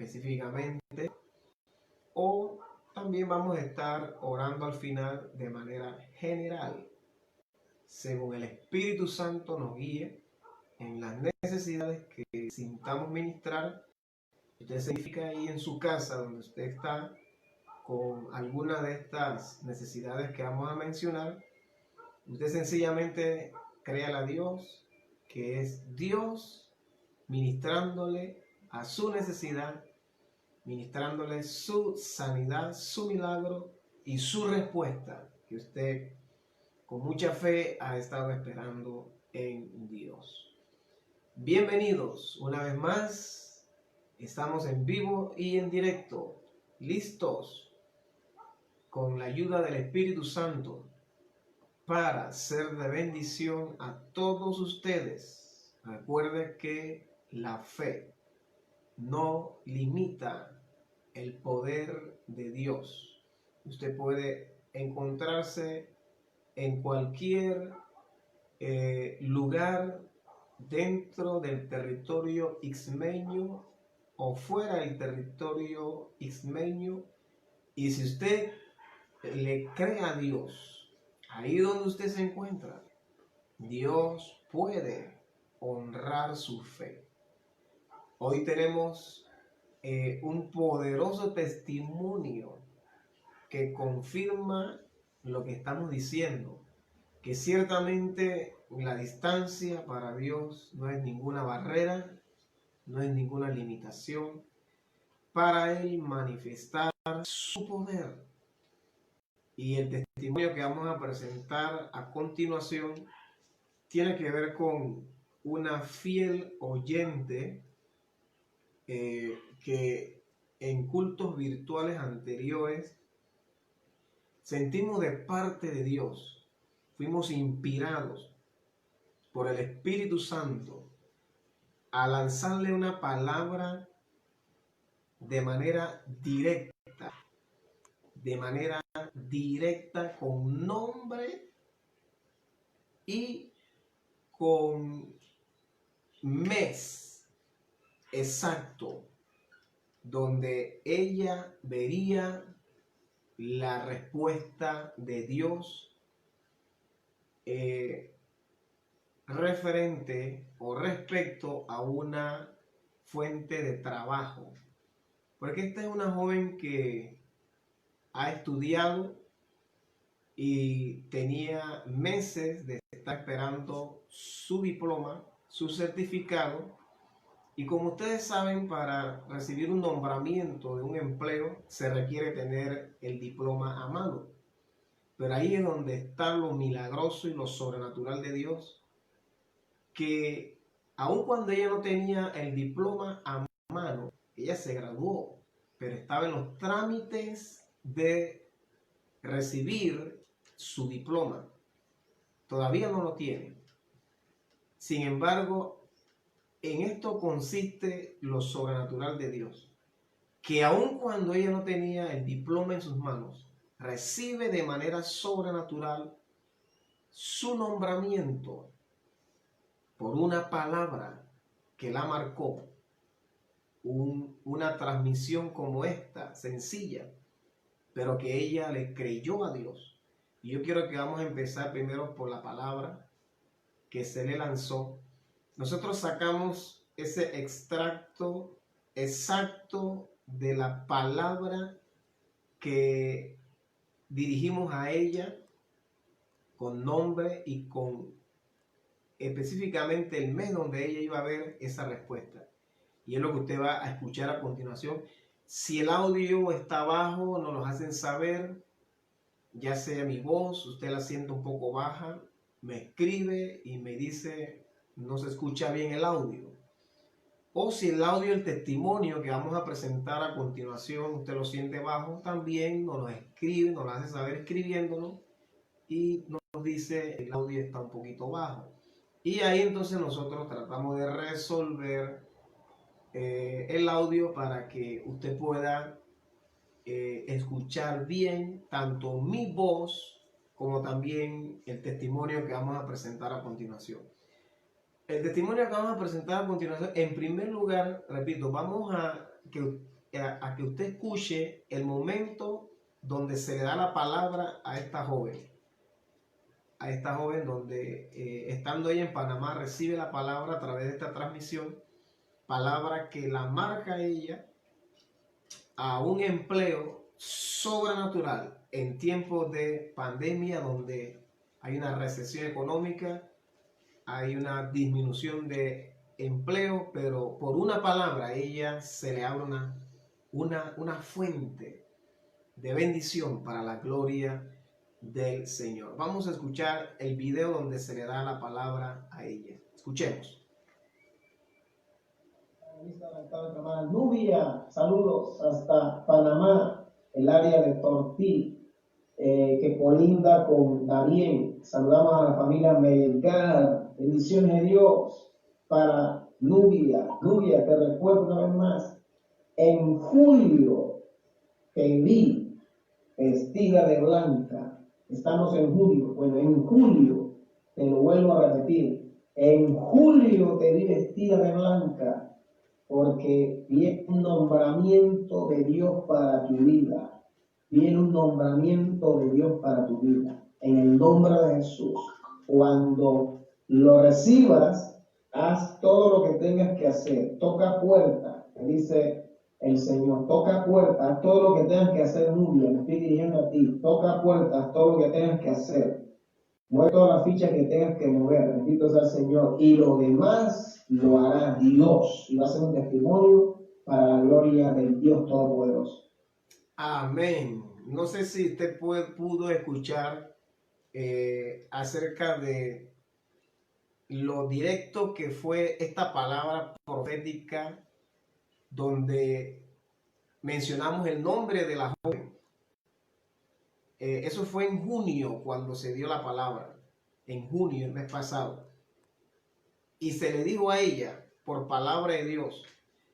específicamente, o también vamos a estar orando al final de manera general, según el Espíritu Santo nos guíe en las necesidades que sintamos ministrar. Usted se identifica ahí en su casa donde usted está con alguna de estas necesidades que vamos a mencionar. Usted sencillamente créale a Dios, que es Dios ministrándole a su necesidad, ministrándole su sanidad, su milagro y su respuesta, que usted con mucha fe ha estado esperando en Dios. Bienvenidos una vez más, estamos en vivo y en directo, listos con la ayuda del Espíritu Santo para ser de bendición a todos ustedes. Recuerde que la fe no limita el poder de Dios. Usted puede encontrarse en cualquier lugar dentro del territorio ixmeño o fuera del territorio ixmeño, y si usted le cree a Dios, ahí donde usted se encuentra, Dios puede honrar su fe. Hoy tenemos un poderoso testimonio que confirma lo que estamos diciendo, que ciertamente la distancia para Dios no es ninguna barrera, no es ninguna limitación para Él manifestar su poder. Y el testimonio que vamos a presentar a continuación tiene que ver con una fiel oyente que en cultos virtuales anteriores sentimos de parte de Dios, fuimos inspirados por el Espíritu Santo a lanzarle una palabra de manera directa, con nombre y con mes exacto, donde ella vería la respuesta de Dios referente o respecto a una fuente de trabajo. Porque esta es una joven que ha estudiado y tenía meses de estar esperando su diploma, su certificado. Y como ustedes saben, para recibir un nombramiento de un empleo se requiere tener el diploma a mano. Pero ahí es donde está lo milagroso y lo sobrenatural de Dios, que aun cuando ella no tenía el diploma a mano, ella se graduó, pero estaba en los trámites de recibir su diploma. Todavía no lo tiene. Sin embargo, en esto consiste lo sobrenatural de Dios, que aun cuando ella no tenía el diploma en sus manos, recibe de manera sobrenatural su nombramiento por una palabra que la marcó, una transmisión como esta, sencilla, pero que ella le creyó a Dios. Y yo quiero que vamos a empezar primero por la palabra que se le lanzó. Nosotros sacamos ese extracto exacto de la palabra que dirigimos a ella, con nombre y con específicamente el mes donde ella iba a ver esa respuesta. Y es lo que usted va a escuchar a continuación. Si el audio está bajo, nos lo hacen saber, ya sea mi voz, usted la siente un poco baja, me escribe y me dice no se escucha bien el audio. O si el audio, el testimonio que vamos a presentar a continuación, usted lo siente bajo, también nos lo escribe, nos lo hace saber escribiéndonos y nos dice el audio está un poquito bajo. Y ahí entonces nosotros tratamos de resolver el audio para que usted pueda escuchar bien tanto mi voz como también el testimonio que vamos a presentar a continuación. El testimonio que vamos a presentar a continuación, en primer lugar, repito, vamos a que a que usted escuche el momento donde se le da la palabra a esta joven. A esta joven donde estando ella en Panamá recibe la palabra a través de esta transmisión, palabra que la marca a ella a un empleo sobrenatural en tiempos de pandemia donde hay una recesión económica, hay una disminución de empleo, pero por una palabra a ella se le abre una fuente de bendición para la gloria del Señor. Vamos a escuchar el video donde se le da la palabra a ella. Escuchemos. Nubia, saludos hasta Panamá, el área de Tortí, que colinda con Darién. Saludamos a la familia Melgar. Bendiciones de Dios para Nubia. Nubia, te recuerdo una vez más, en julio te vi vestida de blanca. Estamos en julio. Bueno, en julio, te lo vuelvo a repetir, en julio te vi vestida de blanca, porque viene un nombramiento de Dios para tu vida. Viene un nombramiento de Dios para tu vida. En el nombre de Jesús. Cuando lo recibas, haz todo lo que tengas que hacer. Toca puerta, dice el Señor. Toca puerta, haz todo lo que tengas que hacer, Nubia. Me estoy dirigiendo a ti. Toca puerta, haz todo lo que tengas que hacer. Mueve todas las fichas que tengas que mover, bendito sea el Señor, y lo demás lo hará Dios, y va a ser un testimonio para la gloria del Dios Todopoderoso. Amén. No sé si usted pudo escuchar acerca de lo directo que fue esta palabra profética donde mencionamos el nombre de la joven. Eso fue en junio cuando se dio la palabra, en junio, el mes pasado. Y se le dijo a ella por palabra de Dios,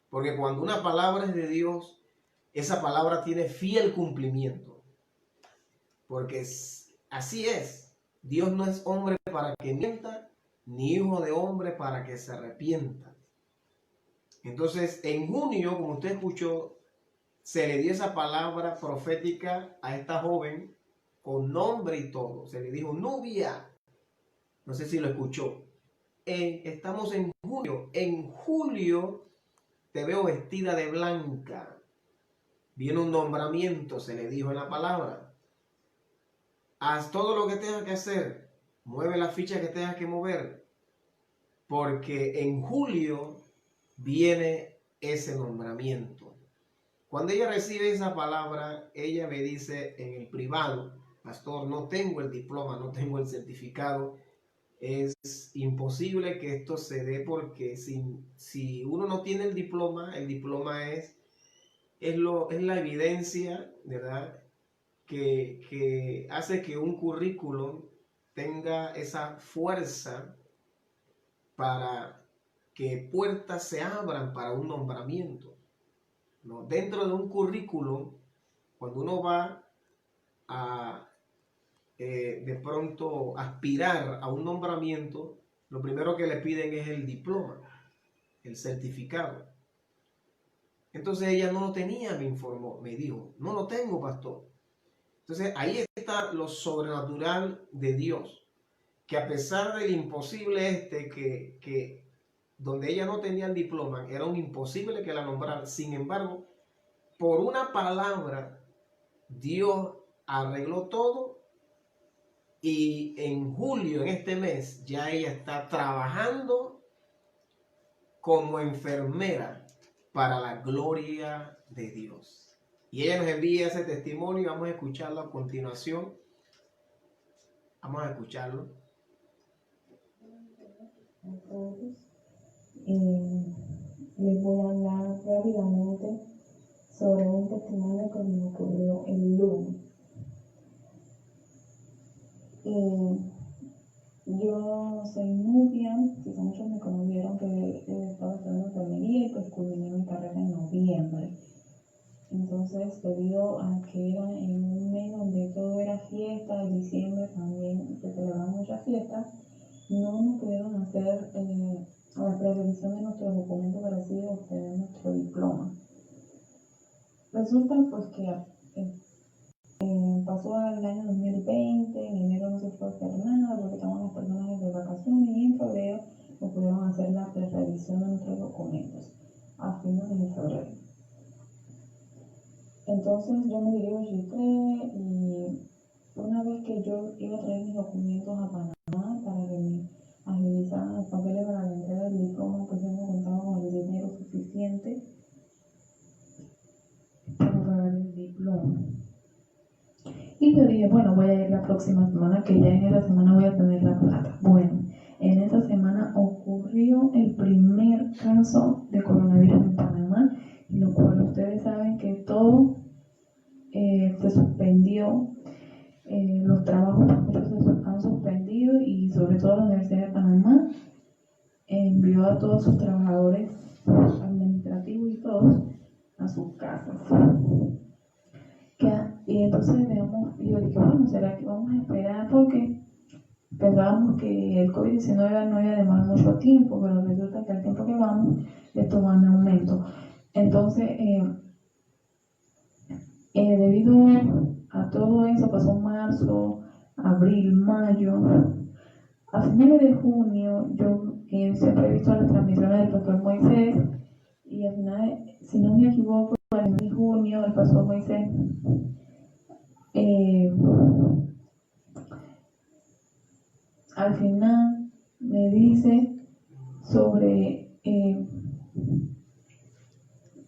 porque cuando una palabra es de Dios, esa palabra tiene fiel cumplimiento, porque así es. Dios no es hombre para que mienta, ni hijo de hombre para que se arrepienta. Entonces, en junio, como usted escuchó, se le dio esa palabra profética a esta joven con nombre y todo. Se le dijo Nubia. No sé si lo escuchó. Estamos en junio. En julio te veo vestida de blanca. Viene un nombramiento, se le dijo en la palabra. Haz todo lo que tengas que hacer. Mueve la ficha que tengas que mover. Porque en julio viene ese nombramiento. Cuando ella recibe esa palabra, ella me dice en el privado, pastor, no tengo el diploma, no tengo el certificado. Es imposible que esto se dé porque si uno no tiene el diploma es la evidencia, ¿verdad? Que hace que un currículum tenga esa fuerza para que puertas se abran para un nombramiento, ¿no? Dentro de un currículum, cuando uno va a de pronto aspirar a un nombramiento, lo primero que le piden es el diploma, el certificado. Entonces ella no lo tenía, me informó, me dijo, no lo tengo, pastor. Entonces ahí está lo sobrenatural de Dios, que a pesar del imposible que donde ella no tenía el diploma, era un imposible que la nombrara. Sin embargo, por una palabra, Dios arregló todo y en julio, en este mes, ya ella está trabajando como enfermera para la gloria de Dios. Y ella nos envía ese testimonio y vamos a escucharlo a continuación. Vamos a escucharlo. Les voy a hablar rápidamente sobre un testimonio que me ocurrió el lunes. Yo soy Nubia, quizá muchos me conocieron que estaba estudiando enfermería y pues culminé mi carrera en noviembre. Entonces, debido a que era en un mes donde todo era fiesta, en diciembre también se celebraban muchas fiestas, no nos pudieron hacer la previsión de nuestros documentos para así obtener nuestro diploma. resulta pues que pasó el año 2020, en enero no se fue a hacer nada porque estaban las personas de vacaciones y en febrero nos pudieron hacer la revisión de nuestros documentos a finales de febrero. Entonces yo me dirijo a G3 y una vez que yo iba a traer mis documentos a Panamá para que me agilizaran los papeles para la entrega del diploma, pues yo no contaba con el dinero suficiente para pagar el diploma. Y yo dije, bueno, voy a ir la próxima semana, que ya en esa semana voy a tener la plata. Bueno, en esa semana ocurrió el primer caso de coronavirus en Panamá, y lo cual ustedes saben que todo se suspendió, los trabajos se han suspendido y sobre todo la Universidad de Panamá envió a todos sus trabajadores administrativos y todos a sus casas. Y entonces yo dije, bueno, ¿será que vamos a esperar? Porque pensábamos que el COVID-19 no iba a demorar mucho tiempo, pero resulta que al tiempo que vamos, esto va en aumento. Entonces, debido a todo eso, pasó marzo, abril, mayo. A finales de junio, yo siempre he visto las transmisiones del pastor Moisés, y al final, si no me equivoco, en junio, el pastor Moisés al final me dice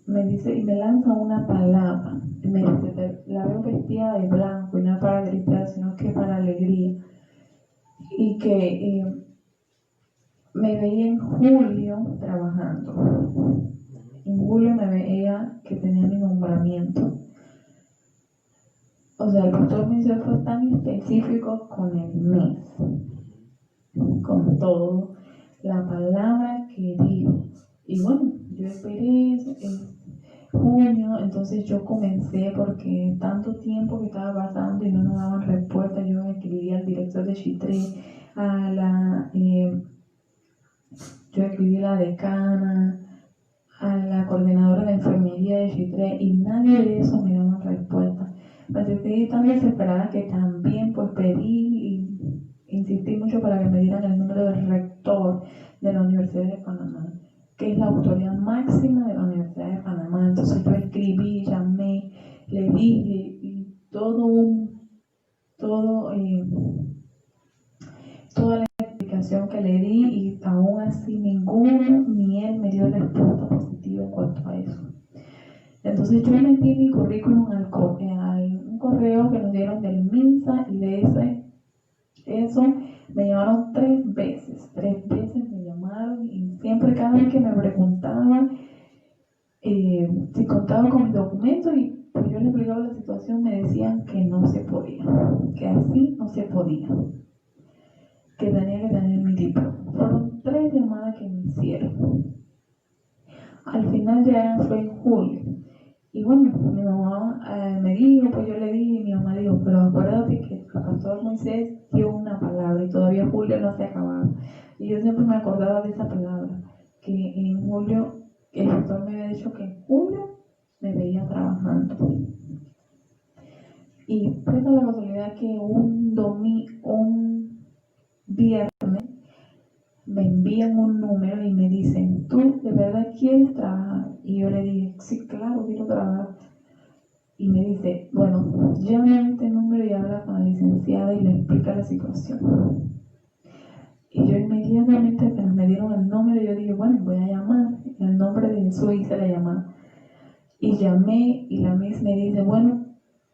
me dice y me lanza una palabra, y me dice, la veo vestida de blanco, y no para gritar, sino que para alegría, y que me veía en julio trabajando. En julio me veía que tenía mi nombramiento. O sea, el pastor Moisés fue tan específico con el mes, con todo, la palabra que dijo. Y bueno, yo esperé junio, entonces yo comencé, porque tanto tiempo que estaba pasando y no nos daban respuesta, yo escribí al director de Chitré, yo escribí a la decana, a la coordinadora de enfermería de Chitré, y nadie de eso me daba respuesta. Me sentí tan desesperada que también pues pedí y insistí mucho para que me dieran el número del rector de la Universidad de Panamá, que es la autoridad máxima de la Universidad de Panamá. Entonces yo escribí, llamé, le dije, y toda la explicación que le di, y aún así ninguno ni él me dio respuesta positiva en cuanto a eso. Entonces yo metí mi currículum al un correo que nos dieron del MINSA, y de eso me llamaron 3 veces me llamaron, y siempre, cada vez que me preguntaban si contaba con mis documentos, y pues yo les explicaba la situación, me decían que no se podía, que así no se podía, que tenía que tener mi diploma. Fueron 3 llamadas que me hicieron. Al final ya fue en julio. Y bueno, mi mamá me dijo, pues yo le dije, y mi mamá dijo, pero acuérdate que el pastor Moisés dio una palabra y todavía julio no se acababa. Y yo siempre me acordaba de esa palabra, que en julio, el pastor me había dicho que en julio me veía trabajando. Y presta la casualidad que un viernes, me envían un número y me dicen, ¿tú de verdad quieres trabajar? Y yo le dije, sí, claro, quiero trabajar. Y me dice, bueno, llama a este número y habla con la licenciada y le explica la situación. Y yo inmediatamente, apenas me dieron el número, yo dije, bueno, voy a llamar. En el nombre de Jesús hice la llamada. Y llamé, y la Miss me dice, bueno,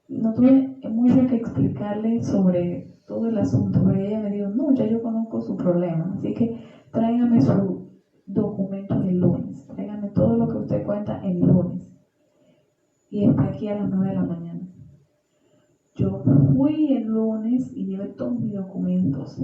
no tuve mucho que explicarle sobre todo el asunto, pero ella me dijo, no, ya yo conozco su problema, así que tráigame sus documentos el lunes, tráigame todo lo que usted cuenta el lunes, y está aquí a las 9 de la mañana. Yo fui el lunes y llevé todos mis documentos,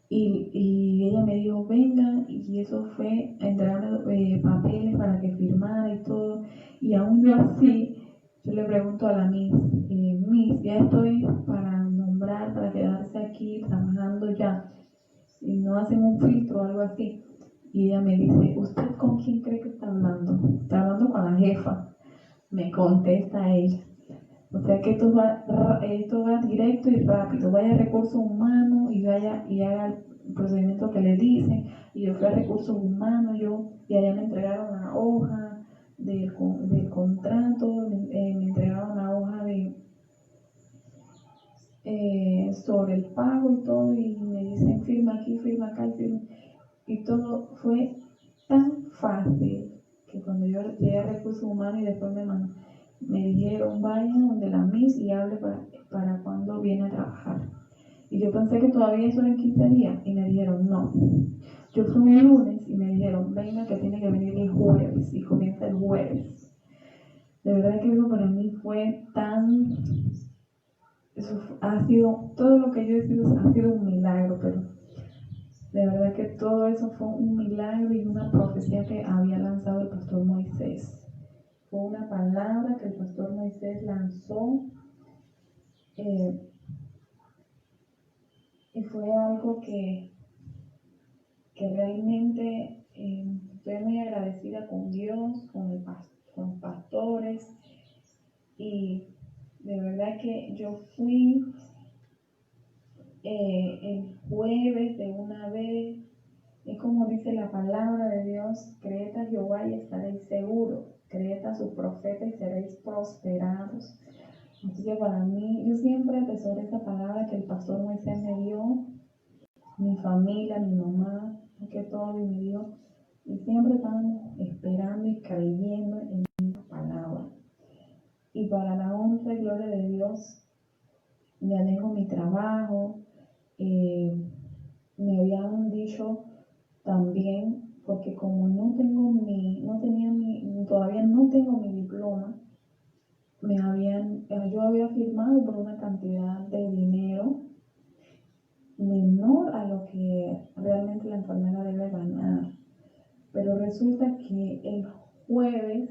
y ella me dijo, venga, y eso fue entregarme papeles para que firmara y todo, y aún yo así, yo le pregunto a la Miss, Miss, ya estoy para nombrar, para quedarse aquí trabajando ya, y no hacen un filtro o algo así. Y ella me dice, ¿usted con quién cree que está hablando? Está hablando con la jefa, me contesta ella. O sea que esto va directo y rápido. Vaya a recursos humanos y vaya y haga el procedimiento que le dicen. Y yo fui a recursos humanos, y allá me entregaron la hoja del contrato, me entregaron la hoja sobre el pago y todo, y me dicen firma aquí, firma acá, y todo fue tan fácil que cuando yo llegué a recursos humanos y después me dijeron vaya donde la Miss y hable para cuando viene a trabajar. Y yo pensé que todavía eso era en 15 días y me dijeron no. Yo fui un lunes y me dijeron venga que tiene que venir el jueves y comienza el jueves. De verdad que eso para mí fue eso ha sido, todo lo que yo he sido ha sido un milagro, pero de verdad que todo eso fue un milagro y una profecía que había lanzado el pastor Moisés. Fue una palabra que el pastor Moisés lanzó y fue algo que realmente estoy muy agradecida con Dios, con los pastores, y de verdad que yo fui el jueves de una vez. Es como dice la palabra de Dios: creed a Jehová y estaréis seguros, creed a su profeta y seréis prosperados. Así que para mí, yo siempre atesoro esa palabra que el pastor Moisés me dio, mi familia, mi mamá, que todo me dio, y siempre estamos esperando y creyendo en esa palabra. Y para la honra y gloria de Dios, ya dejo mi trabajo. Me habían dicho también, porque como todavía no tengo mi diploma, yo había firmado por una cantidad de dinero menor a lo que realmente la enfermera debe ganar. Pero resulta que el jueves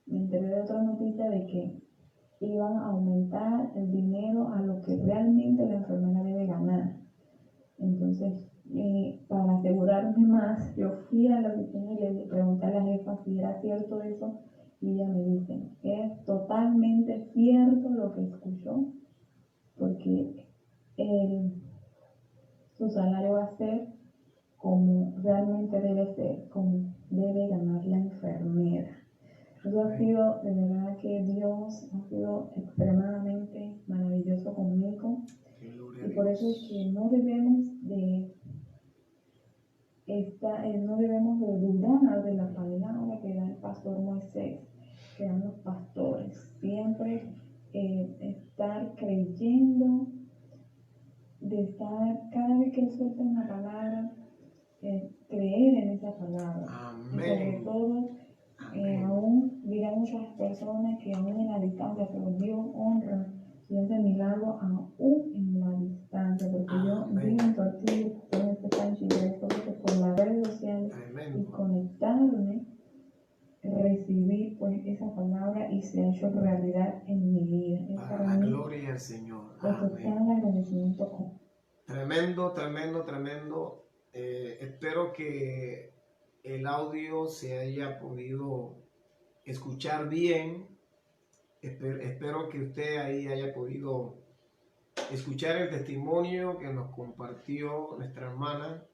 me enteré de otra noticia de que iban a aumentar el dinero a lo que realmente la enfermera debe ganar. Entonces, para asegurarme más, yo fui a la oficina y le pregunté a la jefa si era cierto eso, y ella me dice, es totalmente cierto lo que escuchó, porque su salario va a ser como realmente debe ser, como debe ganar la enfermera. Eso ha sido, de verdad que Dios ha sido extremadamente maravilloso conmigo, y por eso es que no debemos de dudar de la palabra que da el pastor Moisés, que dan los pastores. Siempre estar creyendo, cada vez que él suelta una palabra, creer en esa palabra. Amén. Y sobre todo, aún dirán muchas personas que aún en la distancia, pero Dios honra y hace milagros aún en la distancia, porque yo vivo en Tortillo, en este país, y por las redes sociales. Tremendo. Y conectarme, recibí pues esa palabra y se ha hecho realidad en mi vida. Para la gloria al Señor. Total agradecimiento. Tremendo. Espero que el audio se haya podido escuchar bien. Espero que usted ahí haya podido escuchar el testimonio que nos compartió nuestra hermana.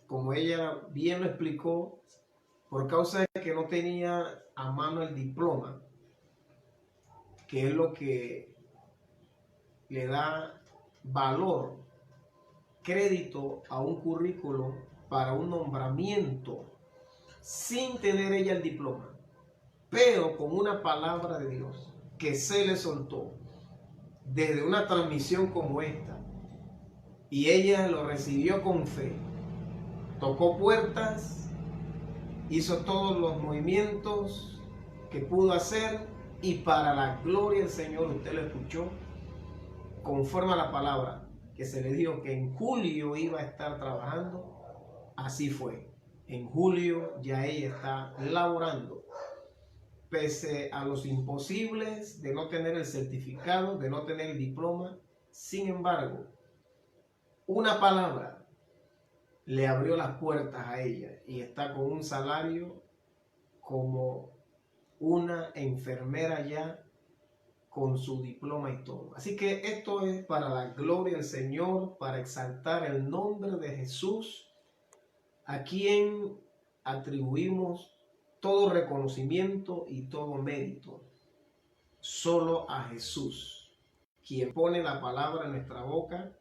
Como ella bien lo explicó, por causa de que no tenía a mano el diploma, que es lo que le da valor, crédito a un currículo para un nombramiento, sin tener ella el diploma, pero con una palabra de Dios que se le soltó desde una transmisión como esta, y ella lo recibió con fe, tocó puertas, hizo todos los movimientos que pudo hacer, y para la gloria del Señor, usted lo escuchó, conforme a la palabra que se le dijo que en julio iba a estar trabajando, así fue. En julio ya ella está laborando, pese a los imposibles de no tener el certificado, de no tener el diploma. Sin embargo, una palabra le abrió las puertas a ella y está con un salario como una enfermera ya con su diploma y todo. Así que esto es para la gloria del Señor, para exaltar el nombre de Jesús, a quien atribuimos todo reconocimiento y todo mérito. Solo a Jesús, quien pone la palabra en nuestra boca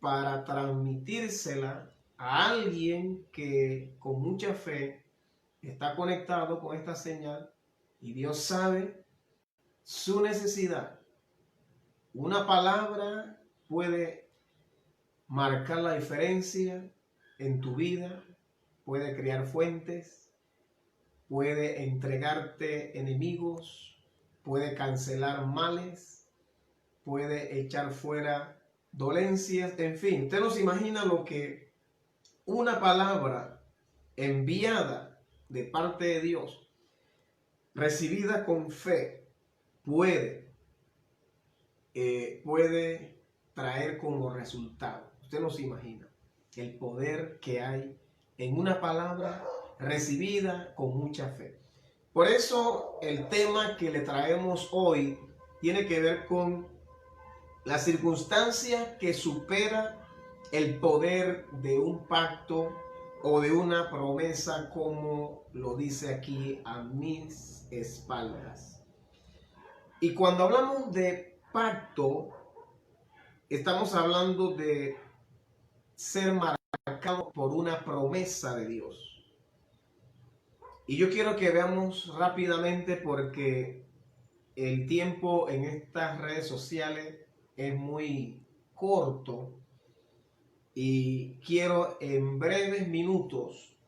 para transmitírsela a alguien que con mucha fe está conectado con esta señal y Dios sabe su necesidad. Una palabra puede marcar la diferencia en tu vida, puede crear fuentes, puede entregarte enemigos, puede cancelar males, puede echar fuera dolencias, en fin. Usted no se imagina lo que una palabra enviada de parte de Dios, recibida con fe, puede traer como resultado. Usted no se imagina el poder que hay en una palabra recibida con mucha fe. Por eso el tema que le traemos hoy tiene que ver con la circunstancia que supera el poder de un pacto o de una promesa, como lo dice aquí, a mis espaldas. Y cuando hablamos de pacto, estamos hablando de ser marcado por una promesa de Dios. Y yo quiero que veamos rápidamente, porque el tiempo en estas redes sociales es muy corto y quiero en breves minutos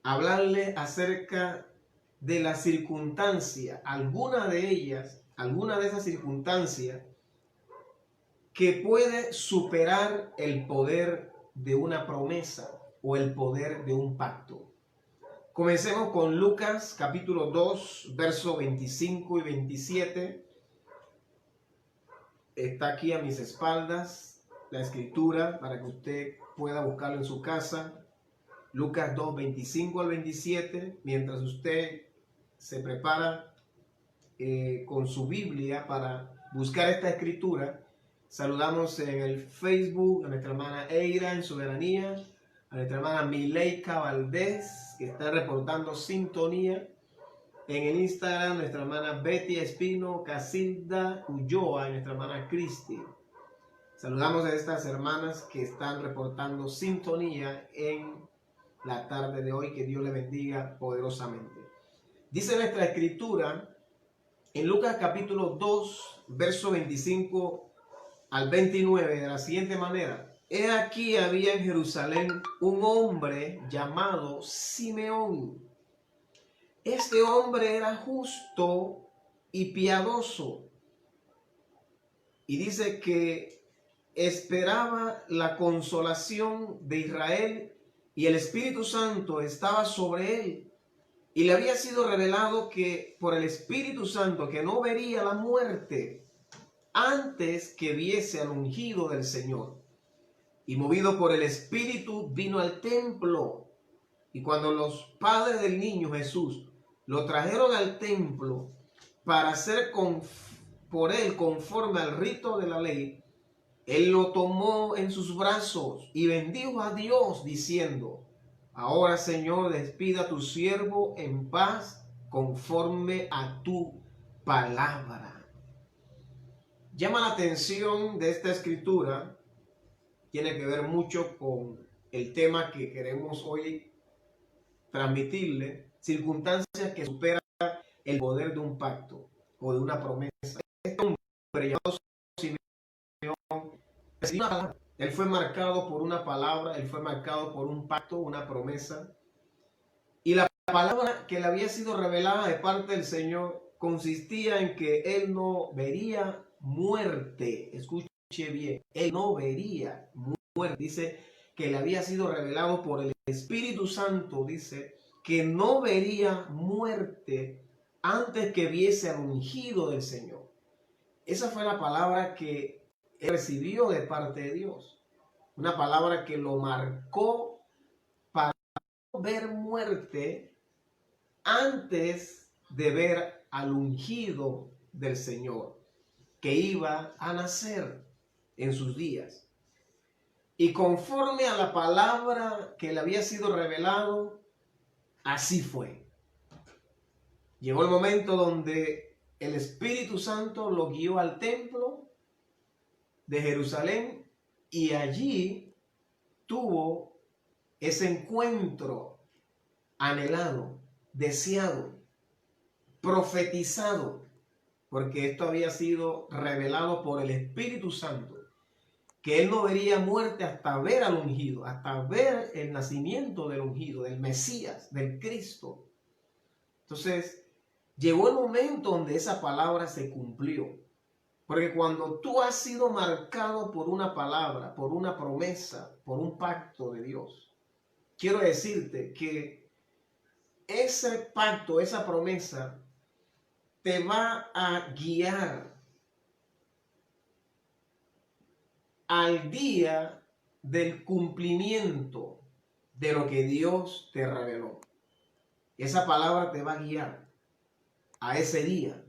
hablarle acerca de la circunstancia, alguna de esas circunstancias que puede superar el poder de una promesa o el poder de un pacto. Comencemos con Lucas capítulo 2, versos 25 y 27. Está aquí a mis espaldas la escritura para que usted pueda buscarlo en su casa. Lucas 2, 25 al 27. Mientras usted se prepara con su Biblia para buscar esta escritura, saludamos en el Facebook a nuestra hermana Eira en Soberanía, a nuestra hermana Mileika Valdés, que está reportando sintonía. En el Instagram, nuestra hermana Betty Espino, Casilda Ulloa y nuestra hermana Cristi. Saludamos a estas hermanas que están reportando sintonía en la tarde de hoy. Que Dios les bendiga poderosamente. Dice nuestra escritura en Lucas capítulo 2, verso 25 al 29 de la siguiente manera. He aquí había en Jerusalén un hombre llamado Simeón. Este hombre era justo y piadoso, y dice que esperaba la consolación de Israel, y el Espíritu Santo estaba sobre él, y le había sido revelado que por el Espíritu Santo que no vería la muerte antes que viese al ungido del Señor. Y movido por el Espíritu vino al templo, y cuando los padres del niño Jesús lo trajeron al templo para hacer por él conforme al rito de la ley, él lo tomó en sus brazos y bendijo a Dios diciendo: ahora, Señor, despida a tu siervo en paz conforme a tu palabra. Llama la atención de esta escritura, tiene que ver mucho con el tema que queremos hoy transmitirle, circunstancias que superan el poder de un pacto o de una promesa. Este hombre llamado Simeón recibió una palabra. Él fue marcado por una palabra, él fue marcado por un pacto, una promesa. Y la palabra que le había sido revelada de parte del Señor consistía en que él no vería muerte. Escuche bien, él no vería muerte. Dice que le había sido revelado por el Espíritu Santo, dice que no vería muerte antes que viese al ungido del Señor. Esa fue la palabra que él recibió de parte de Dios. Una palabra que lo marcó para no ver muerte antes de ver al ungido del Señor que iba a nacer en sus días. Y conforme a la palabra que le había sido revelado, así fue. Llegó el momento donde el Espíritu Santo lo guió al templo de Jerusalén y allí tuvo ese encuentro anhelado, deseado, profetizado, porque esto había sido revelado por el Espíritu Santo, que él no vería muerte hasta ver al ungido, hasta ver el nacimiento del ungido, del Mesías, del Cristo. Entonces, llegó el momento donde esa palabra se cumplió. Porque cuando tú has sido marcado por una palabra, por una promesa, por un pacto de Dios, quiero decirte que ese pacto, esa promesa, te va a guiar al día del cumplimiento de lo que Dios te reveló. Esa palabra te va a guiar a ese día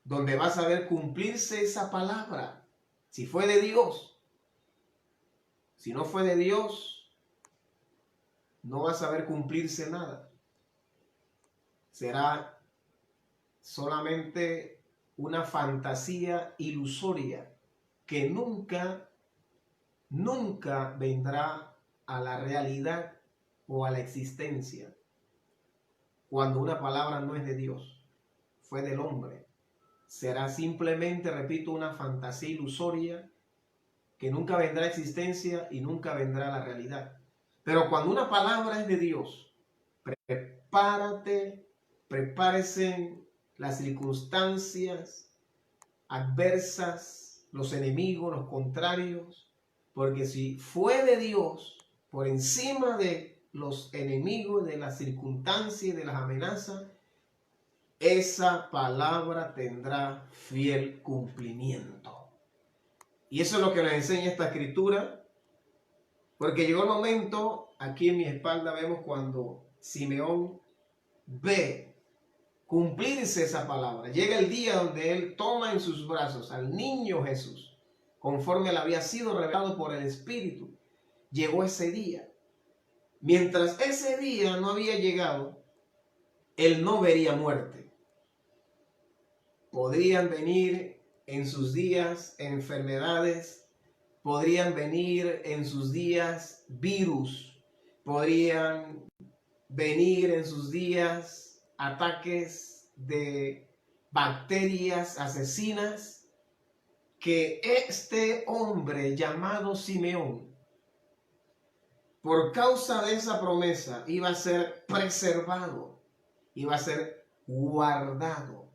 donde vas a ver cumplirse esa palabra. Si fue de Dios, si no fue de Dios, no vas a ver cumplirse nada. Será solamente una fantasía ilusoria que nunca vendrá a la realidad o a la existencia. Cuando una palabra no es de Dios, fue del hombre, será simplemente, repito, una fantasía ilusoria que nunca vendrá a existencia y nunca vendrá a la realidad. Pero cuando una palabra es de Dios, prepárese las circunstancias adversas, los enemigos, los contrarios, porque si fue de Dios, por encima de los enemigos, de las circunstancias y de las amenazas, esa palabra tendrá fiel cumplimiento. Y eso es lo que nos enseña esta escritura, porque llegó el momento, aquí en mi espalda vemos cuando Simeón ve cumplirse esa palabra. Llega el día donde él toma en sus brazos al niño Jesús, conforme le había sido revelado por el Espíritu. Llegó ese día. Mientras ese día no había llegado, él no vería muerte. Podrían venir en sus días enfermedades, podrían venir en sus días virus, podrían venir en sus días ataques de bacterias asesinas, que este hombre llamado Simeón, por causa de esa promesa, iba a ser preservado, iba a ser guardado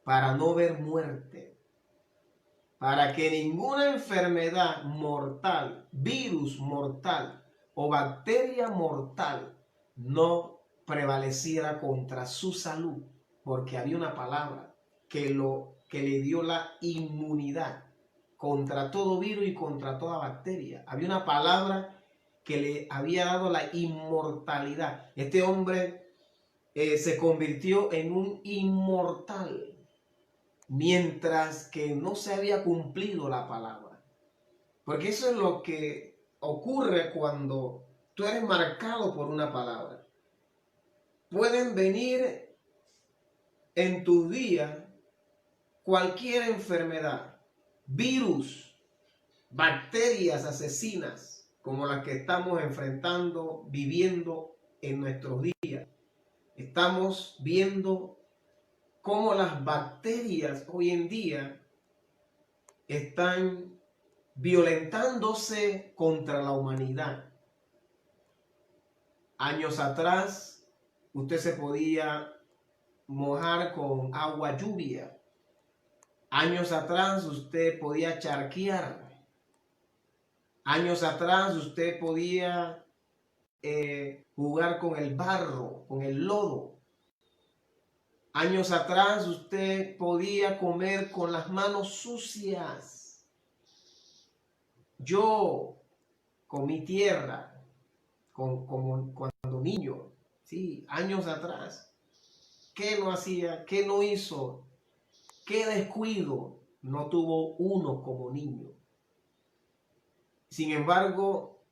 para no ver muerte, para que ninguna enfermedad mortal, virus mortal o bacteria mortal no prevaleciera contra su salud, porque había una palabra que le dio la inmunidad contra todo virus y contra toda bacteria. Había una palabra que le había dado la inmortalidad. Este hombre se convirtió en un inmortal, mientras que no se había cumplido la palabra. Porque eso es lo que ocurre cuando tú eres marcado por una palabra. Pueden venir en tu día cualquier enfermedad, virus, bacterias asesinas, como las que estamos enfrentando, viviendo en nuestros días. Estamos viendo cómo las bacterias hoy en día están violentándose contra la humanidad. Años atrás, usted se podía mojar con agua lluvia. Años atrás, usted podía charquear. Años atrás, usted podía jugar con el barro, con el lodo. Años atrás, usted podía comer con las manos sucias. Yo comí tierra como cuando niño, sí, años atrás. ¿Qué no hacía? ¿Qué no hizo? ¿Qué descuido no tuvo uno como niño? Sin embargo,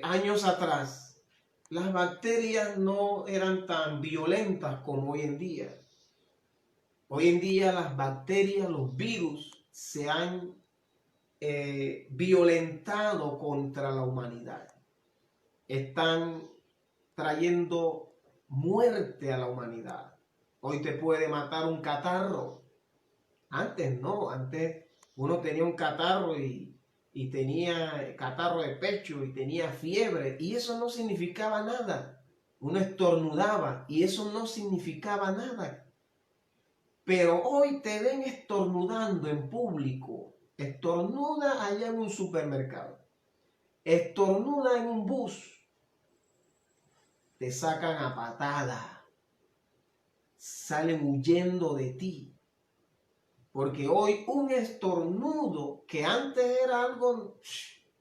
años atrás, las bacterias no eran tan violentas como hoy en día. Hoy en día las bacterias, los virus, se han violentado contra la humanidad. Están trayendo muerte a la humanidad. Hoy te puede matar un catarro. Antes no, antes uno tenía un catarro y tenía catarro de pecho y tenía fiebre y eso no significaba nada. Uno estornudaba y eso no significaba nada. Pero hoy te ven estornudando en público. Estornuda allá en un supermercado. Estornuda en un bus. Te sacan a patada. Salen huyendo de ti. Porque hoy un estornudo que antes era algo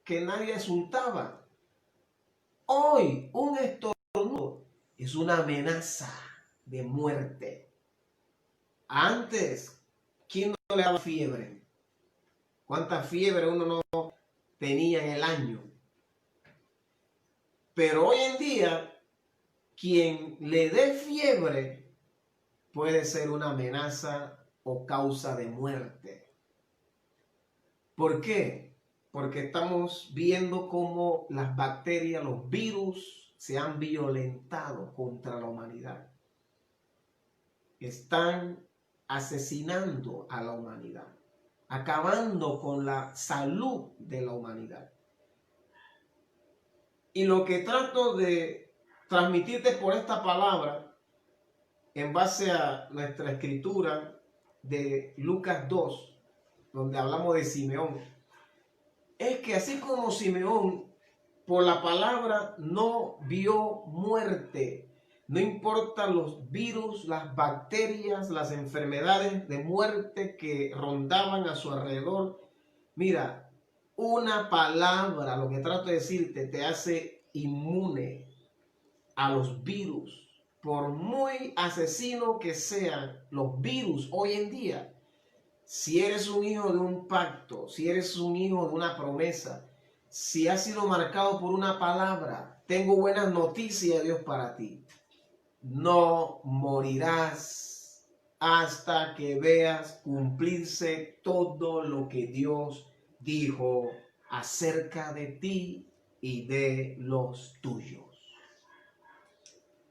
que nadie insultaba. Hoy un estornudo es una amenaza de muerte. Antes, ¿quién no le daba fiebre? ¿Cuánta fiebre uno no tenía en el año? Pero hoy en día, quien le dé fiebre puede ser una amenaza o causa de muerte. ¿Por qué? Porque estamos viendo cómo las bacterias, los virus, se han violentado contra la humanidad. Están asesinando a la humanidad, acabando con la salud de la humanidad. Y lo que trato de transmitirte por esta palabra, en base a nuestra escritura de Lucas 2, donde hablamos de Simeón, es que así como Simeón, por la palabra, no vio muerte, no importa los virus, las bacterias, las enfermedades de muerte que rondaban a su alrededor. Mira, una palabra, lo que trato de decirte, te hace inmune a los virus. Por muy asesino que sean los virus hoy en día, si eres un hijo de un pacto, si eres un hijo de una promesa, si has sido marcado por una palabra, tengo buenas noticias de Dios para ti. No morirás hasta que veas cumplirse todo lo que Dios dijo acerca de ti y de los tuyos.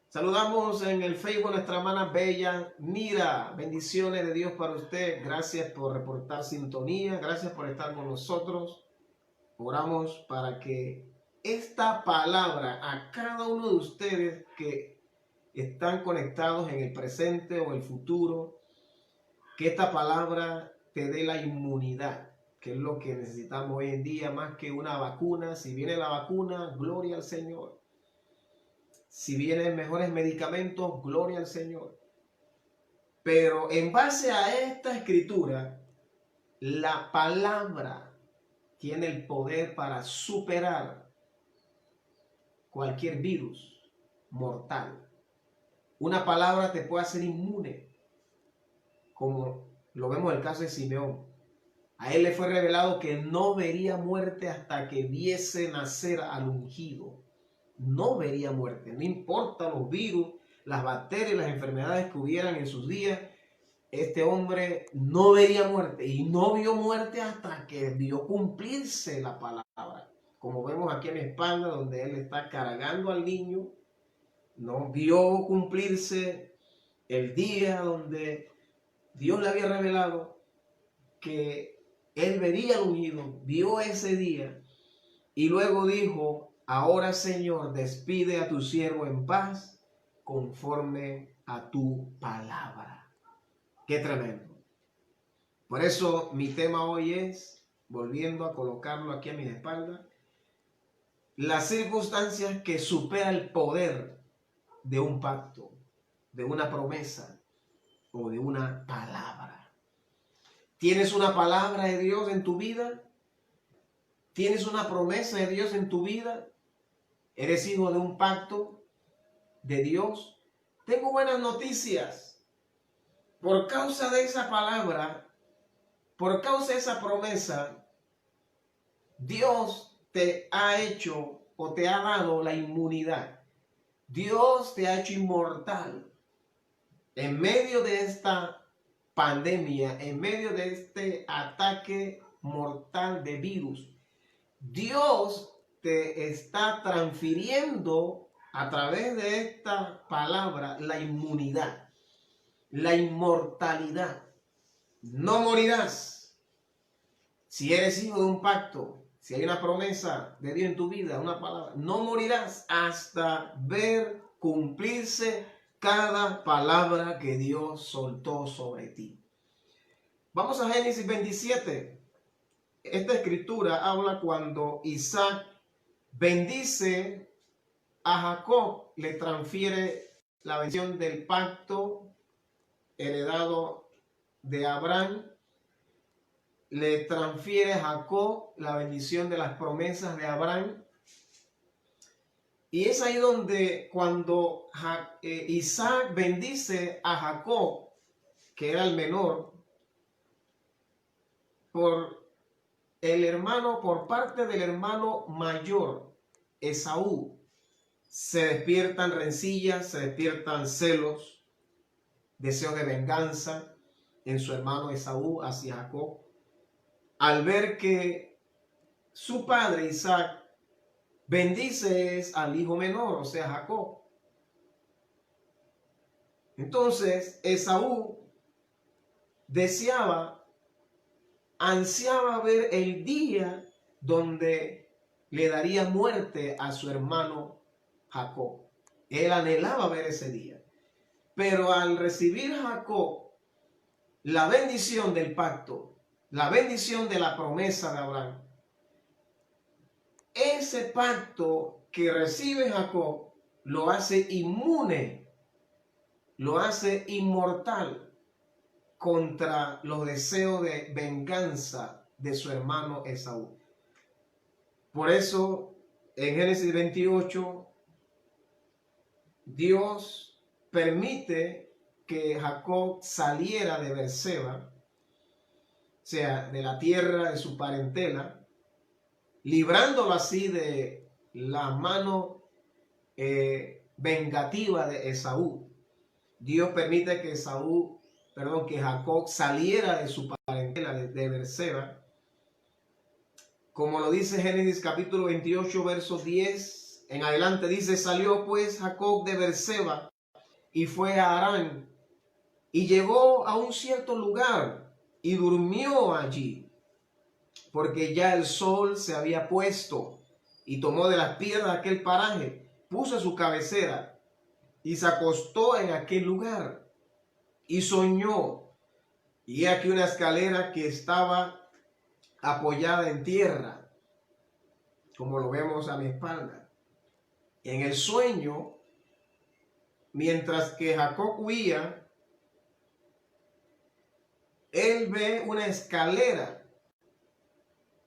Saludamos en el Facebook a nuestra hermana Bella Mira. Bendiciones de Dios para usted. Gracias por reportar sintonía. Gracias por estar con nosotros. Oramos para que esta palabra a cada uno de ustedes que están conectados en el presente o el futuro, que esta palabra te dé la inmunidad, que es lo que necesitamos hoy en día más que una vacuna. Si viene la vacuna, gloria al Señor. Si vienen mejores medicamentos, gloria al Señor. Pero en base a esta escritura, la palabra tiene el poder para superar cualquier virus mortal. Una palabra te puede hacer inmune, como lo vemos en el caso de Simeón. A él le fue revelado que no vería muerte hasta que viese nacer al ungido. No vería muerte, no importa los virus, las bacterias, las enfermedades que hubieran en sus días, este hombre no vería muerte y no vio muerte hasta que vio cumplirse la palabra. Como vemos aquí a mi espalda, donde él está cargando al niño, no vio cumplirse el día donde Dios le había revelado que él vería al ungido, vio ese día y luego dijo: ahora, Señor, despide a tu siervo en paz conforme a tu palabra. Qué tremendo. Por eso mi tema hoy es, volviendo a colocarlo aquí a mi espalda, las circunstancias que superan el poder de un pacto, de una promesa o de una palabra. ¿Tienes una palabra de Dios en tu vida? ¿Tienes una promesa de Dios en tu vida? ¿Eres hijo de un pacto de Dios? tengo buenas noticias. Por causa de esa palabra, por causa de esa promesa, Dios te ha hecho o te ha dado la inmunidad. Dios te ha hecho inmortal. En medio de esta pandemia, en medio de este ataque mortal de virus, Dios te está transfiriendo a través de esta palabra la inmunidad, la inmortalidad. No morirás. Si eres hijo de un pacto, si hay una promesa de Dios en tu vida, una palabra, no morirás hasta ver cumplirse cada palabra que Dios soltó sobre ti. Vamos a Génesis 27. Esta escritura habla cuando Isaac bendice a Jacob, le transfiere la bendición del pacto heredado de Abraham, le transfiere a Jacob la bendición de las promesas de Abraham. Y es ahí donde cuando Isaac bendice a Jacob, que era el menor, por parte del hermano mayor, Esaú, se despiertan rencillas, se despiertan celos, deseos de venganza en su hermano Esaú hacia Jacob, al ver que su padre Isaac bendice al hijo menor, o sea, Jacob. Entonces Esaú ansiaba ver el día donde le daría muerte a su hermano Jacob. Él anhelaba ver ese día. Pero al recibir Jacob la bendición del pacto, la bendición de la promesa de Abraham, ese pacto que recibe Jacob lo hace inmune, lo hace inmortal contra los deseos de venganza de su hermano Esaú. Por eso, en Génesis 28, Dios permite que Jacob saliera de Berseba, o sea, de la tierra de su parentela, librándolo así de la mano vengativa de Esaú. Dios permite que Jacob saliera de su parentela de Berseba. Como lo dice Génesis capítulo 28, versos 10 en adelante, dice: salió pues Jacob de Berseba y fue a Harán, y llegó a un cierto lugar y durmió allí, porque ya el sol se había puesto, y tomó de las piedras de aquel paraje, puso su cabecera y se acostó en aquel lugar. Y soñó, y aquí una escalera que estaba apoyada en tierra, como lo vemos a mi espalda. En el sueño, mientras que Jacob huía, él ve una escalera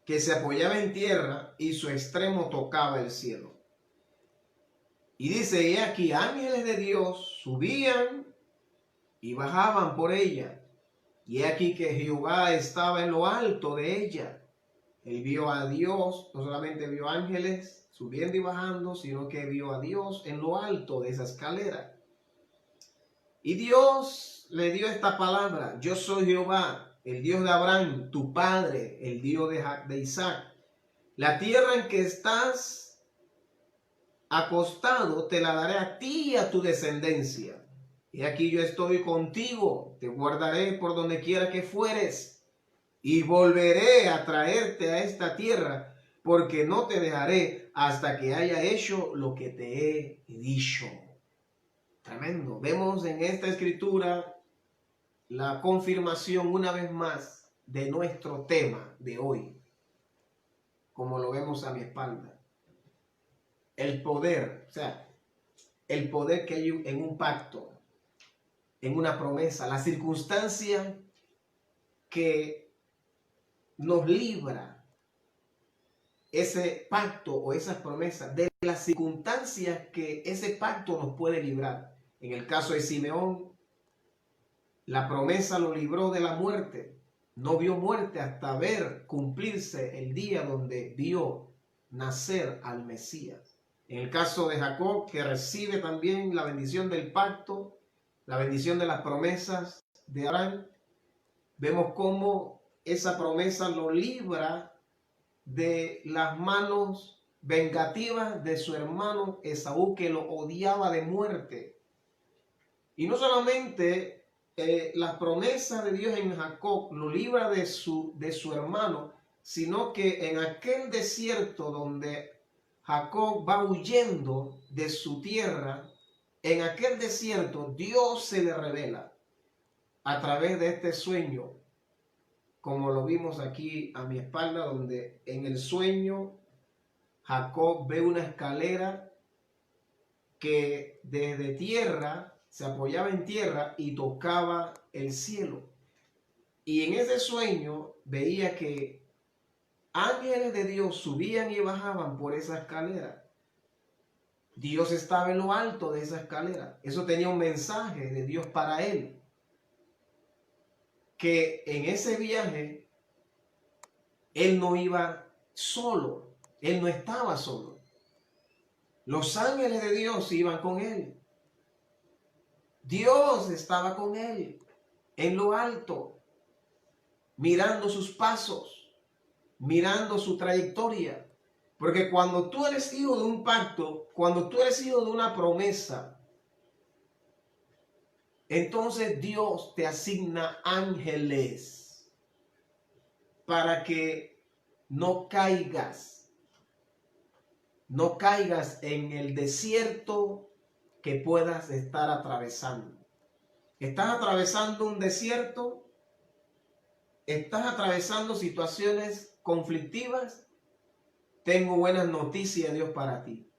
que se apoyaba en tierra y su extremo tocaba el cielo. Y dice: y aquí ángeles de Dios subían y bajaban por ella. Y aquí que Jehová estaba en lo alto de ella. Él vio a Dios, no solamente vio ángeles subiendo y bajando, sino que vio a Dios en lo alto de esa escalera. Y Dios le dio esta palabra: yo soy Jehová, el Dios de Abraham, tu padre, el Dios de Isaac. La tierra en que estás acostado te la daré a ti y a tu descendencia. Y aquí yo estoy contigo, te guardaré por donde quiera que fueres, y volveré a traerte a esta tierra, porque no te dejaré hasta que haya hecho lo que te he dicho. Tremendo. Vemos en esta escritura la confirmación una vez más de nuestro tema de hoy, como lo vemos a mi espalda. El poder, o sea, el poder que hay en un pacto, en una promesa, la circunstancia que nos libra ese pacto o esas promesas, de las circunstancias que ese pacto nos puede librar. En el caso de Simeón, la promesa lo libró de la muerte. No vio muerte hasta ver cumplirse el día donde vio nacer al Mesías. En el caso de Jacob, que recibe también la bendición del pacto, la bendición de las promesas de Abraham, vemos cómo esa promesa lo libra de las manos vengativas de su hermano Esaú, que lo odiaba de muerte. Y no solamente la promesa de Dios en Jacob lo libra de su hermano, sino que en aquel desierto donde Jacob va huyendo de su tierra, en aquel desierto Dios se le revela a través de este sueño, como lo vimos aquí a mi espalda, donde en el sueño Jacob ve una escalera que desde tierra se apoyaba en tierra y tocaba el cielo. Y en ese sueño veía que ángeles de Dios subían y bajaban por esa escalera. Dios estaba en lo alto de esa escalera. Eso tenía un mensaje de Dios para él. Que en ese viaje él no iba solo. Él no estaba solo. Los ángeles de Dios iban con él. Dios estaba con él en lo alto, mirando sus pasos, mirando su trayectoria. Porque cuando tú eres hijo de un pacto, cuando tú eres hijo de una promesa, entonces Dios te asigna ángeles para que no caigas en el desierto que puedas estar atravesando. ¿Estás atravesando un desierto? ¿Estás atravesando situaciones conflictivas? Tengo buenas noticias, Dios, para ti.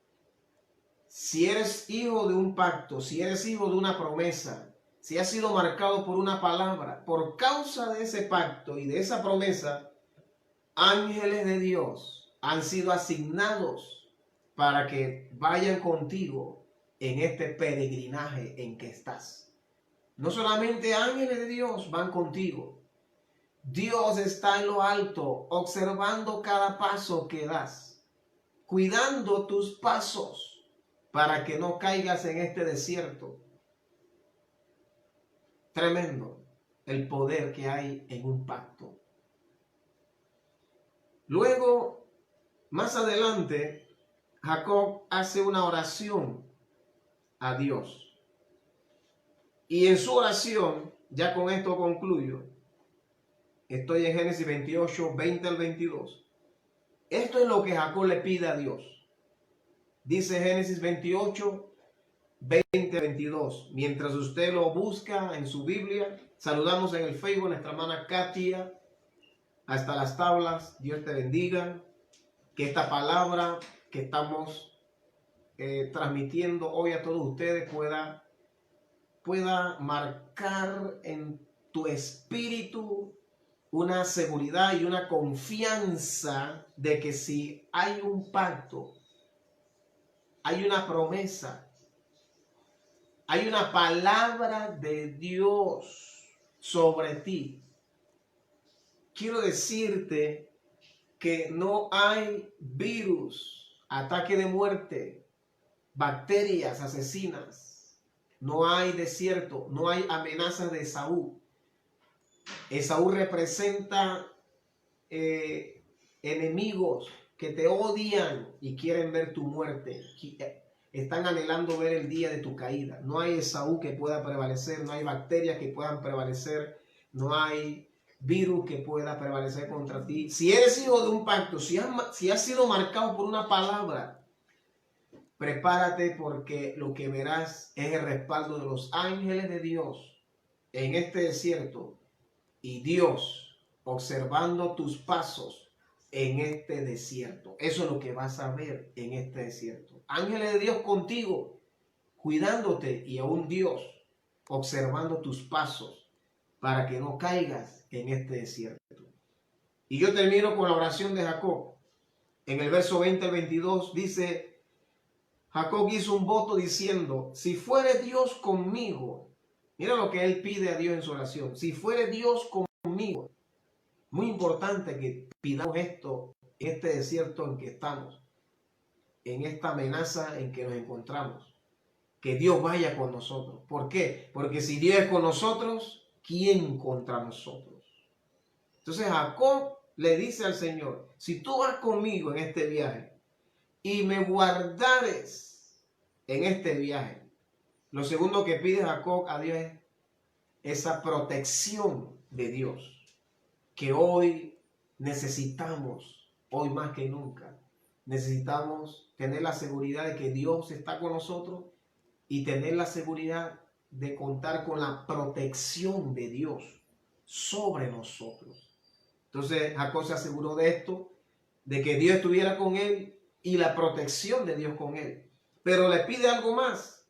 Si eres hijo de un pacto, si eres hijo de una promesa, si has sido marcado por una palabra, por causa de ese pacto y de esa promesa, ángeles de Dios han sido asignados para que vayan contigo en este peregrinaje en que estás. No solamente ángeles de Dios van contigo. Dios está en lo alto, observando cada paso que das, cuidando tus pasos para que no caigas en este desierto. Tremendo el poder que hay en un pacto. Luego, más adelante, Jacob hace una oración a Dios. Y en su oración, ya con esto concluyo, estoy en Génesis 28, 20 al 22. Esto es lo que Jacob le pide a Dios. Dice Génesis 28, 20 al 22. Mientras usted lo busca en su Biblia, saludamos en el Facebook a nuestra hermana Katia, hasta las tablas. Dios te bendiga. Que esta palabra que estamos transmitiendo hoy a todos ustedes pueda marcar en tu espíritu una seguridad y una confianza de que si hay un pacto, hay una promesa, hay una palabra de Dios sobre ti. Quiero decirte que no hay virus, ataque de muerte, bacterias asesinas, no hay desierto, no hay amenazas de Esaú. Esaú representa enemigos que te odian y quieren ver tu muerte. Están anhelando ver el día de tu caída. No hay Esaú que pueda prevalecer, no hay bacterias que puedan prevalecer, no hay virus que pueda prevalecer contra ti. Si eres hijo de un pacto, si has sido marcado por una palabra, prepárate, porque lo que verás es el respaldo de los ángeles de Dios en este desierto y Dios observando tus pasos en este desierto. Eso es lo que vas a ver en este desierto. Ángeles de Dios contigo, cuidándote, y aún Dios observando tus pasos para que no caigas en este desierto. Y yo termino con la oración de Jacob. En el verso 20 al 22 dice: Jacob hizo un voto diciendo, si fuere Dios conmigo, mira lo que él pide a Dios en su oración, si fuere Dios conmigo, muy importante que pidamos esto en este desierto en que estamos, en esta amenaza en que nos encontramos, que Dios vaya con nosotros. ¿Por qué? Porque si Dios es con nosotros, ¿quién contra nosotros? Entonces Jacob le dice al Señor, si tú vas conmigo en este viaje y me guardares en este viaje, lo segundo que pide Jacob a Dios es esa protección de Dios, que hoy necesitamos, hoy más que nunca. Necesitamos tener la seguridad de que Dios está con nosotros y tener la seguridad de contar con la protección de Dios sobre nosotros. Entonces Jacob se aseguró de esto, de que Dios estuviera con él y la protección de Dios con él. Pero le pide algo más.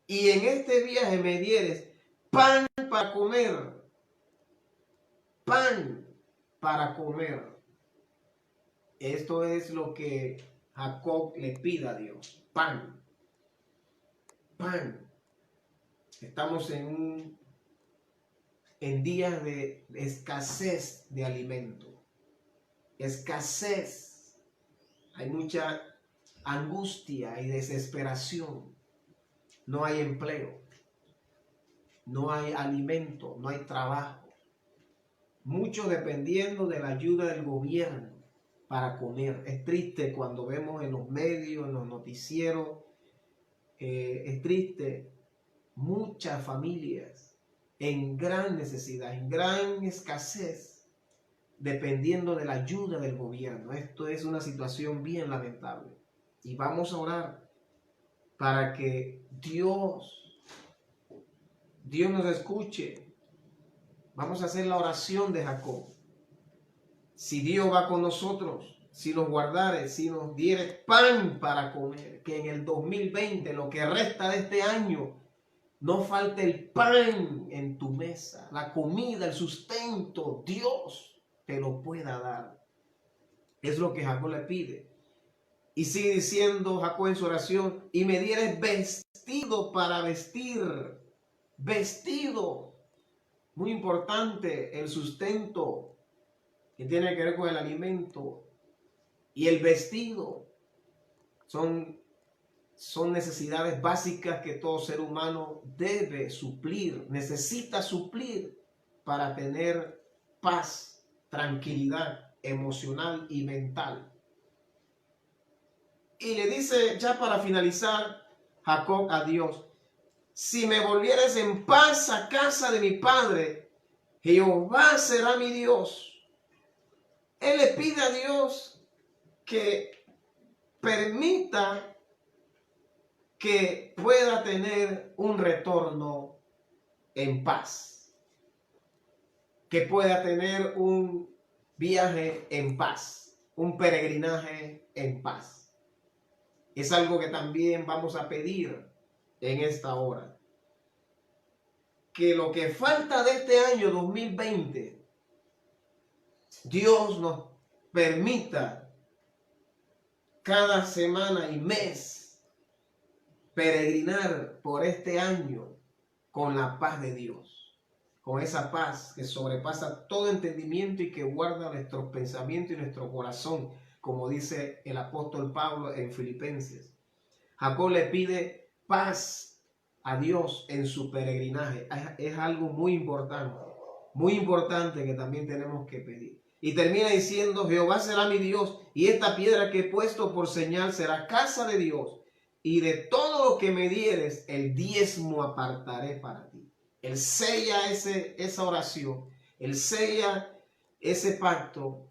Y en este viaje me dieres pan para comer. Pan para comer. Esto es lo que Jacob le pide a Dios. Pan. Pan. Estamos en días de escasez de alimento. Escasez. Hay mucha angustia y desesperación. No hay empleo. No hay alimento. No hay trabajo. Muchos dependiendo de la ayuda del gobierno para comer. Es triste cuando vemos en los medios, en los noticieros. Es triste. Muchas familias en gran necesidad, en gran escasez, dependiendo de la ayuda del gobierno. Esto es una situación bien lamentable. Y vamos a orar para que Dios nos escuche. Vamos a hacer la oración de Jacob. Si Dios va con nosotros, si nos guardare, si nos diere pan para comer, que en el 2020, lo que resta de este año, no falte el pan en tu mesa, la comida, el sustento, Dios te lo pueda dar. Es lo que Jacob le pide. Y sigue diciendo Jacob en su oración, y me dieres vestido para vestir. Vestido. Muy importante, el sustento que tiene que ver con el alimento y el vestido. Son necesidades básicas que todo ser humano debe suplir, necesita suplir para tener paz, tranquilidad emocional y mental. Y le dice ya para finalizar Jacob a Dios, si me volvieres en paz a casa de mi padre, Jehová será mi Dios. Él le pide a Dios que permita que pueda tener un retorno en paz, que pueda tener un viaje en paz, un peregrinaje en paz. Es algo que también vamos a pedir en esta hora. Que lo que falta de este año 2020, Dios nos permita cada semana y mes peregrinar por este año con la paz de Dios, con esa paz que sobrepasa todo entendimiento y que guarda nuestros pensamientos y nuestro corazón, como dice el apóstol Pablo en Filipenses. Jacob le pide paz a Dios en su peregrinaje. Es algo muy importante que también tenemos que pedir. Y termina diciendo, Jehová será mi Dios, y esta piedra que he puesto por señal será casa de Dios, y de todo lo que me dieres, el diezmo apartaré para ti. Él sella esa oración, él sella ese pacto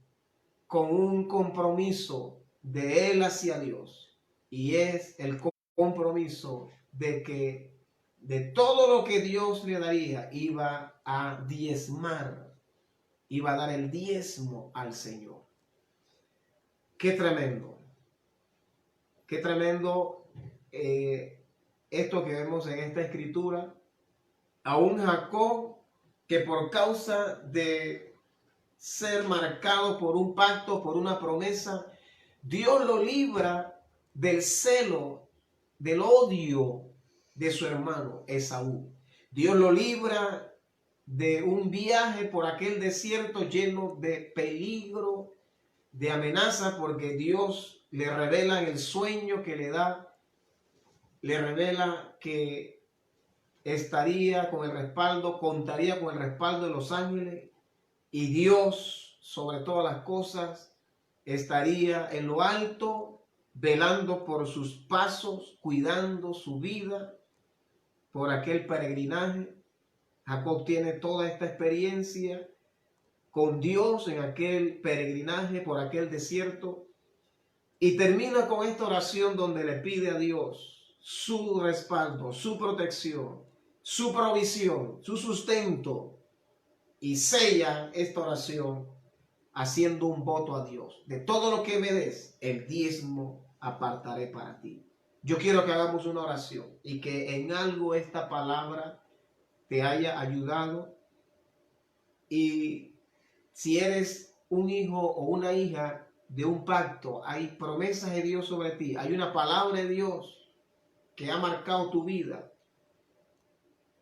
con un compromiso de él hacia Dios, y es el compromiso de que de todo lo que Dios le daría iba a diezmar, iba a dar el diezmo al Señor. Qué tremendo esto que vemos en esta escritura. A un Jacob que por causa de ser marcado por un pacto, por una promesa, Dios lo libra del celo del odio de su hermano Esaú. Dios lo libra de un viaje por aquel desierto lleno de peligro, de amenaza, porque Dios le revela en el sueño que le da, le revela que estaría con el respaldo, contaría con el respaldo de los ángeles, y Dios, sobre todas las cosas, estaría en lo alto, velando por sus pasos, cuidando su vida por aquel peregrinaje. Jacob tiene toda esta experiencia con Dios en aquel peregrinaje por aquel desierto, y termina con esta oración donde le pide a Dios su respaldo, su protección, su provisión, su sustento, y sella esta oración haciendo un voto a Dios: de todo lo que me des, el diezmo apartaré para ti. Yo quiero que hagamos una oración y que en algo esta palabra te haya ayudado. Y si eres un hijo o una hija de un pacto, hay promesas de Dios sobre ti, hay una palabra de Dios que ha marcado tu vida,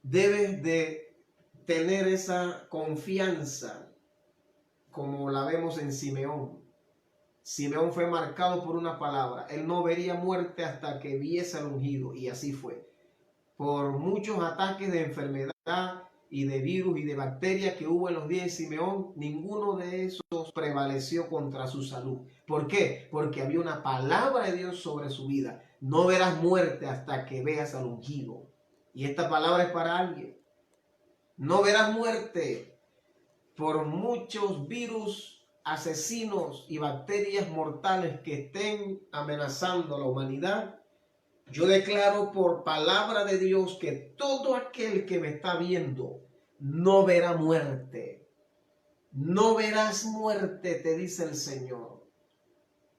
debes de tener esa confianza como la vemos en Simeón. Simeón fue marcado por una palabra. Él no vería muerte hasta que viese al ungido, y así fue. Por muchos ataques de enfermedad y de virus y de bacterias que hubo en los días de Simeón, ninguno de esos prevaleció contra su salud. ¿Por qué? Porque había una palabra de Dios sobre su vida. No verás muerte hasta que veas al ungido. Y esta palabra es para alguien. No verás muerte. Por muchos virus asesinos y bacterias mortales que estén amenazando a la humanidad, yo declaro por palabra de Dios que todo aquel que me está viendo no verá muerte. No verás muerte, te dice el Señor.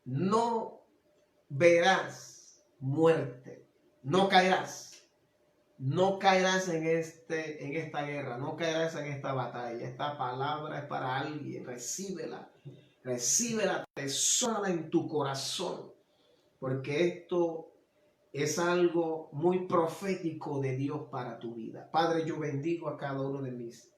No verás muerte. No caerás. No caerás en esta guerra, no caerás en esta batalla. Esta palabra es para alguien. Recíbela, atesórala en tu corazón, porque esto es algo muy profético de Dios para tu vida. Padre, yo bendigo a cada uno de mis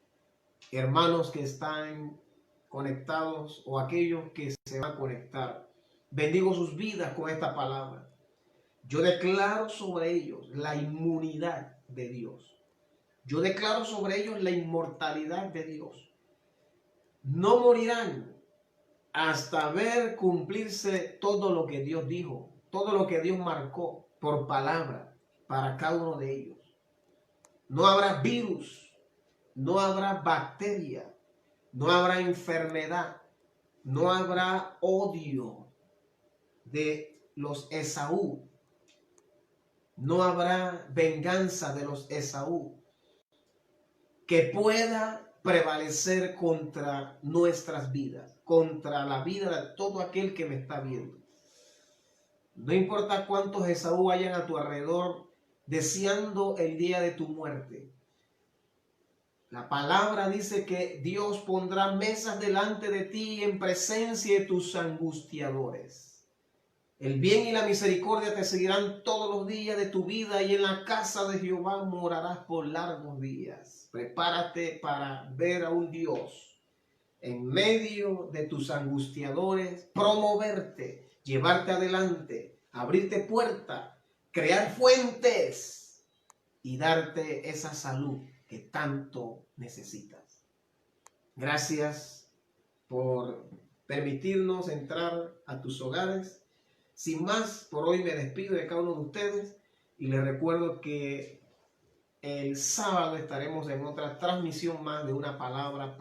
hermanos que están conectados o aquellos que se van a conectar. Bendigo sus vidas con esta palabra. Yo declaro sobre ellos la inmunidad de Dios. Yo declaro sobre ellos la inmortalidad de Dios. No morirán hasta ver cumplirse todo lo que Dios dijo, todo lo que Dios marcó por palabra para cada uno de ellos. No habrá virus, no habrá bacteria, no habrá enfermedad, no habrá odio de los Esaú. No habrá venganza de los Esaú que pueda prevalecer contra nuestras vidas, contra la vida de todo aquel que me está viendo. No importa cuántos Esaú hayan a tu alrededor deseando el día de tu muerte. La palabra dice que Dios pondrá mesas delante de ti en presencia de tus angustiadores. El bien y la misericordia te seguirán todos los días de tu vida, y en la casa de Jehová morarás por largos días. Prepárate para ver a un Dios en medio de tus angustiadores, promoverte, llevarte adelante, abrirte puerta, crear fuentes y darte esa salud que tanto necesitas. Gracias por permitirnos entrar a tus hogares. Sin más, por hoy me despido de cada uno de ustedes y les recuerdo que el sábado estaremos en otra transmisión más de una palabra